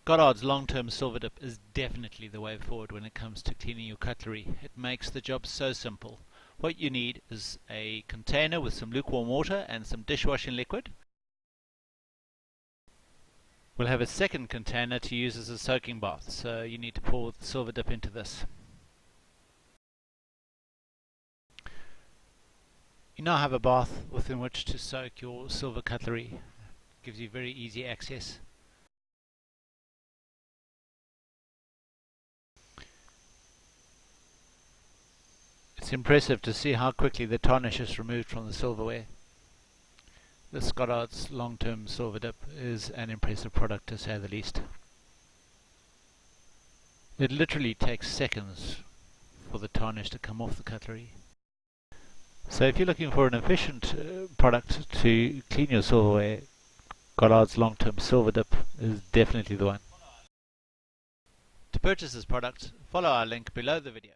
Goddard's long-term silver dip is definitely the way forward when it comes to cleaning your cutlery. It makes the job so simple. What you need is a container with some lukewarm water and some dishwashing liquid. We'll have a second container to use as a soaking bath, so you need to pour the silver dip into this. You now have a bath within which to soak your silver cutlery. It gives you very easy access. It's impressive to see how quickly the tarnish is removed from the silverware. This Goddard's long-term silver dip is an impressive product, to say the least. It literally takes seconds for the tarnish to come off the cutlery. So if you're looking for an efficient product to clean your silverware, Goddard's long-term silver dip is definitely the one. To purchase this product, follow our link below the video.